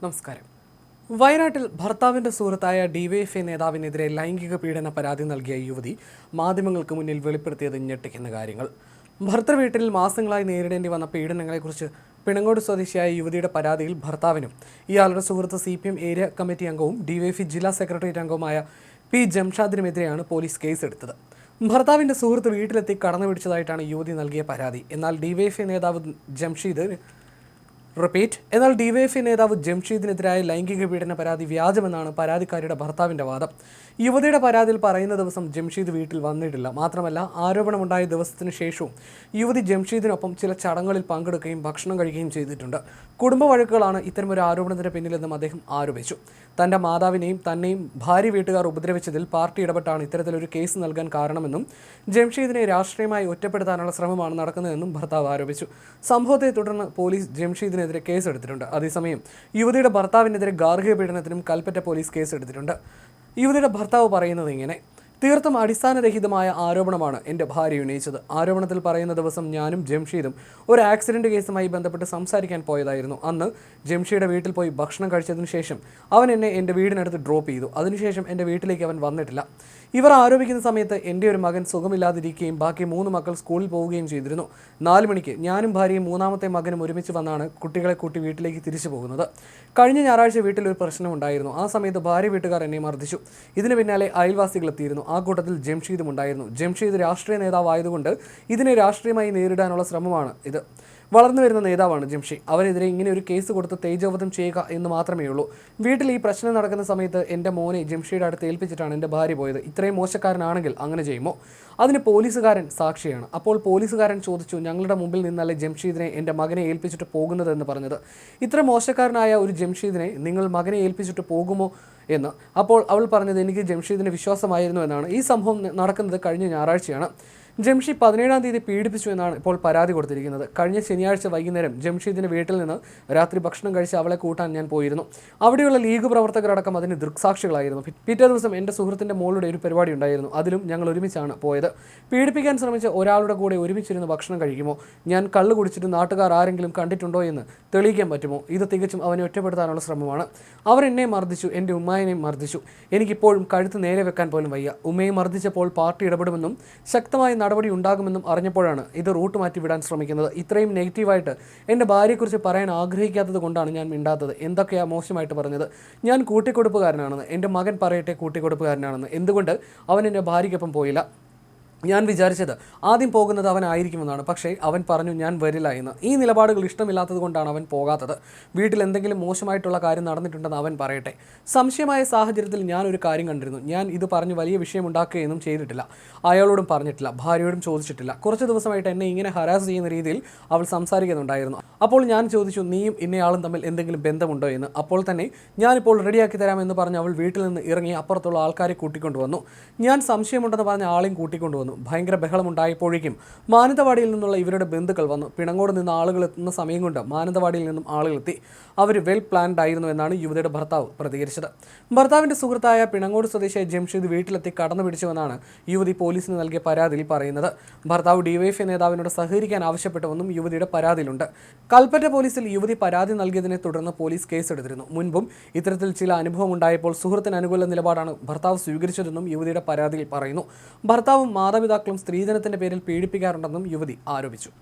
നമസ്കാരം. വയനാട്ടിൽ ഭർത്താവിന്റെ സുഹൃത്തായ ഡിവൈഎഫ്ഐ നേതാവിനെതിരെ ലൈംഗിക പീഡന പരാതി നൽകിയ യുവതി മാധ്യമങ്ങൾക്ക് മുന്നിൽ വെളിപ്പെടുത്തിയത് ഞെട്ടിക്കുന്ന കാര്യങ്ങൾ. ഭർത്തൃവീട്ടിൽ മാസങ്ങളായി നേരിടേണ്ടി വന്ന പീഡനങ്ങളെക്കുറിച്ച് പിണങ്ങോട് സ്വദേശിയായ യുവതിയുടെ പരാതിയിൽ ഭർത്താവിനും ഇയാളുടെ സുഹൃത്ത് CPM ഏരിയ കമ്മിറ്റി അംഗവും ഡിവൈഎഫ്ഐ ജില്ലാ സെക്രട്ടേറിയറ്റ് അംഗവുമായ P. ജംഷാദിനുമെതിരെയാണ് പോലീസ് കേസെടുത്തത്. ഭർത്താവിന്റെ സുഹൃത്ത് വീട്ടിലെത്തി കടന്നു പിടിച്ചതായിട്ടാണ് യുവതി നൽകിയ പരാതി. എന്നാൽ ഡിവൈഎഫ്ഐ നേതാവ് ജംഷീദിനെതിരായ ലൈംഗിക പീഡന പരാതി വ്യാജമെന്നാണ് പരാതിക്കാരിയുടെ ഭർത്താവിന്റെ വാദം. യുവതിയുടെ പരാതിയിൽ പറയുന്ന ദിവസം ജംഷീദ് വീട്ടിൽ വന്നിട്ടില്ല. മാത്രമല്ല, ആരോപണമുണ്ടായ ദിവസത്തിന് ശേഷവും യുവതി ജംഷീദിനൊപ്പം ചില ചടങ്ങുകളിൽ പങ്കെടുക്കുകയും ഭക്ഷണം കഴിക്കുകയും ചെയ്തിട്ടുണ്ട്. കുടുംബ വഴക്കുകളാണ് ഇത്തരമൊരു ആരോപണത്തിന് പിന്നിലെന്നും അദ്ദേഹം ആരോപിച്ചു. തന്റെ മാതാവിനെയും തന്നെയും ഭാര്യ വീട്ടുകാർ ഉപദ്രവിച്ചതിൽ പാർട്ടി ഇടപെട്ടാണ് ഇത്തരത്തിലൊരു കേസ് നൽകാൻ കാരണമെന്നും ജംഷീദിനെ രാഷ്ട്രീയമായി ഒറ്റപ്പെടുത്താനുള്ള ശ്രമമാണ് നടക്കുന്നതെന്നും ഭർത്താവ് ആരോപിച്ചു. സംഭവത്തെ തുടർന്ന് പോലീസ് ജംഷീദിനെതിരെ കേസെടുത്തിട്ടുണ്ട്. അതേസമയം യുവതിയുടെ ഭർത്താവിനെതിരെ ഗാർഹിക പീഡനത്തിനും കൽപ്പറ്റ പോലീസ് കേസെടുത്തിട്ടുണ്ട്. യുവതിയുടെ ഭർത്താവ് പറയുന്നത് ഇങ്ങനെ: തീർത്തും അടിസ്ഥാനരഹിതമായ ആരോപണമാണ് എൻ്റെ ഭാര്യ ഉന്നയിച്ചത്. ആരോപണത്തിൽ പറയുന്ന ദിവസം ഞാനും ജംഷീദും ഒരു ആക്സിഡന്റ് കേസുമായി ബന്ധപ്പെട്ട് സംസാരിക്കാൻ പോയതായിരുന്നു. അന്ന് ജംഷിയുടെ വീട്ടിൽ പോയി ഭക്ഷണം കഴിച്ചതിന് ശേഷം അവൻ എന്നെ എൻ്റെ വീടിനടുത്ത് ഡ്രോപ്പ് ചെയ്തു. അതിനുശേഷം എൻ്റെ വീട്ടിലേക്ക് അവൻ വന്നിട്ടില്ല. ഇവർ ആരോപിക്കുന്ന സമയത്ത് എൻ്റെ ഒരു മകൻ സുഖമില്ലാതിരിക്കുകയും ബാക്കി 3 മക്കൾ സ്കൂളിൽ പോവുകയും ചെയ്തിരുന്നു. 4 മണിക്ക് ഞാനും ഭാര്യയും 3ാമത്തെ മകനും ഒരുമിച്ച് വന്നാണ് കുട്ടികളെ കൂട്ടി വീട്ടിലേക്ക് തിരിച്ചു പോകുന്നത്. കഴിഞ്ഞ ഞായറാഴ്ച വീട്ടിലൊരു പ്രശ്നമുണ്ടായിരുന്നു. ആ സമയത്ത് ഭാര്യ വീട്ടുകാർ എന്നെ മർദ്ദിച്ചു. ഇതിന് പിന്നാലെ അയൽവാസികൾ എത്തിയിരുന്നു. ആ കൂട്ടത്തിൽ ജംഷീദും ഉണ്ടായിരുന്നു. ജംഷീദ് രാഷ്ട്രീയ നേതാവായതുകൊണ്ട് ഇതിനെ രാഷ്ട്രീയമായി നേരിടാനുള്ള ശ്രമമാണ് ഇത്. വളർന്നു വരുന്ന നേതാവാണ് ജംഷി. അവനെതിരെ ഇങ്ങനെ ഒരു കേസ് കൊടുത്ത് തേജോവധം ചെയ്യുക എന്ന് മാത്രമേ ഉള്ളൂ. വീട്ടിൽ ഈ പ്രശ്നം നടക്കുന്ന സമയത്ത് എൻ്റെ മോനെ ജംഷിയുടെ അടുത്ത് ഏൽപ്പിച്ചിട്ടാണ് എൻ്റെ ഭാര്യ പോയത്. ഇത്രയും മോശക്കാരനാണെങ്കിൽ അങ്ങനെ ചെയ്യുമോ? അതിന് പോലീസുകാരൻ സാക്ഷിയാണ്. അപ്പോൾ പോലീസുകാരൻ ചോദിച്ചു, ഞങ്ങളുടെ മുമ്പിൽ നിന്നല്ലേ ജംഷീദിനെ എൻ്റെ മകനെ ഏൽപ്പിച്ചിട്ട് പോകുന്നതെന്ന് പറഞ്ഞത്. ഇത്ര മോശക്കാരനായ ഒരു ജംഷീദിനെ നിങ്ങൾ മകനെ ഏൽപ്പിച്ചിട്ട് പോകുമോ എന്ന്. അപ്പോൾ അവൾ പറഞ്ഞത് എനിക്ക് ജംഷീദിന് വിശ്വാസമായിരുന്നു എന്നാണ്. ഈ സംഭവം നടക്കുന്നത് കഴിഞ്ഞ ഞായറാഴ്ചയാണ്. ജംഷി 17-ാം തീയതി പീഡിപ്പിച്ചു എന്നാണ് ഇപ്പോൾ പരാതി കൊടുത്തിരിക്കുന്നത്. കഴിഞ്ഞ ശനിയാഴ്ച വൈകുന്നേരം ജംഷീദിൻ്റെ വീട്ടിൽ നിന്ന് രാത്രി ഭക്ഷണം കഴിച്ച് അവളെ കൂട്ടാൻ ഞാൻ പോയിരുന്നു. അവിടെയുള്ള ലീഗ് പ്രവർത്തകരടക്കം അതിന് ദൃക്സാക്ഷികളായിരുന്നു. പിറ്റേ ദിവസം എൻ്റെ സുഹൃത്തിൻ്റെ മോളുടെ ഒരു പരിപാടി ഉണ്ടായിരുന്നു. അതിലും ഞങ്ങൾ ഒരുമിച്ചാണ് പോയത്. പീഡിപ്പിക്കാൻ ശ്രമിച്ച ഒരാളുടെ കൂടെ ഒരുമിച്ചിരുന്ന് ഭക്ഷണം കഴിക്കുമോ? ഞാൻ കള്ള് കുടിച്ചിട്ട് നാട്ടുകാർ ആരെങ്കിലും കണ്ടിട്ടുണ്ടോ എന്ന് തെളിയിക്കാൻ പറ്റുമോ? ഇത് തികച്ചും അവനെ ഒറ്റപ്പെടുത്താനുള്ള ശ്രമമാണ്. അവർ എന്നെ മർദ്ദിച്ചു, എൻ്റെ ഉമ്മായെയും മർദ്ദിച്ചു. എനിക്കിപ്പോഴും കഴുത്ത് നേരെ വെക്കാൻ പോലും വയ്യ. ഉമ്മയെ മർദ്ദിച്ചപ്പോൾ പാർട്ടി ഇടപെടുമെന്നും ശക്തമായ നടപടി ഉണ്ടാകുമെന്നും അറിഞ്ഞപ്പോഴാണ് ഇത് റൂട്ട് മാറ്റി വിടാൻ ശ്രമിക്കുന്നത്. ഇത്രയും നെഗറ്റീവായിട്ട് എൻ്റെ ഭാര്യയെക്കുറിച്ച് പറയാൻ ആഗ്രഹിക്കാത്തത് കൊണ്ടാണ് ഞാൻ മിണ്ടാത്തത്. എന്തൊക്കെയാണ് മോശമായിട്ട് പറഞ്ഞത്? ഞാൻ കൂട്ടിക്കൊടുപ്പുകാരനാണെന്ന്. എൻ്റെ മകൻ പറയട്ടെ കൂട്ടിക്കൊടുപ്പുകാരനാണെന്ന്. എന്തുകൊണ്ട് അവൻ എൻ്റെ ഭാര്യയ്ക്കൊപ്പം പോയില്ല? ഞാൻ വിചാരിച്ചത് ആദ്യം പോകുന്നത് അവനായിരിക്കുമെന്നാണ്. പക്ഷേ അവൻ പറഞ്ഞു ഞാൻ വരില്ല എന്ന്. ഈ നിലപാടുകൾ ഇഷ്ടമില്ലാത്തത് കൊണ്ടാണ് അവൻ പോകാത്തത്. വീട്ടിൽ എന്തെങ്കിലും മോശമായിട്ടുള്ള കാര്യം നടന്നിട്ടുണ്ടെന്ന് അവൻ പറയട്ടെ. സംശയമായ സാഹചര്യത്തിൽ ഞാനൊരു കാര്യം കണ്ടിരുന്നു. ഞാൻ ഇത് പറഞ്ഞ് വലിയ വിഷയമുണ്ടാക്കുകയൊന്നും ചെയ്തിട്ടില്ല. അയാളോടും പറഞ്ഞിട്ടില്ല, ഭാര്യയോടും ചോദിച്ചിട്ടില്ല. കുറച്ച് ദിവസമായിട്ട് എന്നെ ഇങ്ങനെ ഹരാസ് ചെയ്യുന്ന രീതിയിൽ അവൾ സംസാരിക്കുന്നുണ്ടായിരുന്നു. അപ്പോൾ ഞാൻ ചോദിച്ചു, നീയും ഇന്നയാളും തമ്മിൽ എന്തെങ്കിലും ബന്ധമുണ്ടോ എന്ന്. അപ്പോൾ തന്നെ ഞാനിപ്പോൾ റെഡിയാക്കി തരാമെന്ന് പറഞ്ഞ് അവൾ വീട്ടിൽ നിന്ന് ഇറങ്ങി അപ്പുറത്തുള്ള ആൾക്കാരെ കൂട്ടിക്കൊണ്ടുവന്നു. ഞാൻ സംശയമുണ്ടെന്ന് പറഞ്ഞ ആളെയും കൂട്ടിക്കൊണ്ടുവന്നു. ഭയങ്കര ബഹളമുണ്ടായപ്പോഴേക്കും മാനന്തവാടിയിൽ നിന്നുള്ള ഇവരുടെ ബന്ധുക്കൾ വന്നു. പിണങ്ങോട് നിന്ന് ആളുകൾ എത്തുന്ന സമയം കൊണ്ട് മാനന്തവാടിയിൽ നിന്നും ആളുകളെത്തി. അവർ വെൽ പ്ലാൻഡ് ആയിരുന്നു എന്നാണ് യുവതിയുടെ ഭർത്താവ് പ്രതികരിച്ചത്. ഭർത്താവിന്റെ സുഹൃത്തായ പിണങ്ങോട് സ്വദേശിയായ ജംഷീദ് വീട്ടിലെത്തി കടന്നു പിടിച്ചുവെന്നാണ് യുവതി പോലീസിന് നൽകിയ പരാതിയിൽ പറയുന്നത്. ഭർത്താവ് ഡിവൈഎഫ്ഐ നേതാവിനോട് സഹകരിക്കാൻ ആവശ്യപ്പെട്ടുവെന്നും യുവതിയുടെ പരാതിയിലുണ്ട്. കൽപ്പറ്റ പോലീസിൽ യുവതി പരാതി നൽകിയതിനെ തുടർന്ന് പോലീസ് കേസെടുത്തിരുന്നു. മുൻപും ഇത്തരത്തിൽ ചില അനുഭവം ഉണ്ടായപ്പോൾ സുഹൃത്തിന് അനുകൂല നിലപാടാണ് ഭർത്താവ് സ്വീകരിച്ചതെന്നും യുവതിയുടെ പരാതിയിൽ പറയുന്നു. ഭർത്താവും മാതാപിതാക്കളും സ്ത്രീധനത്തിന്റെ പേരിൽ പീഡിപ്പിക്കാറുണ്ടെന്നും യുവതി ആരോപിച്ചു.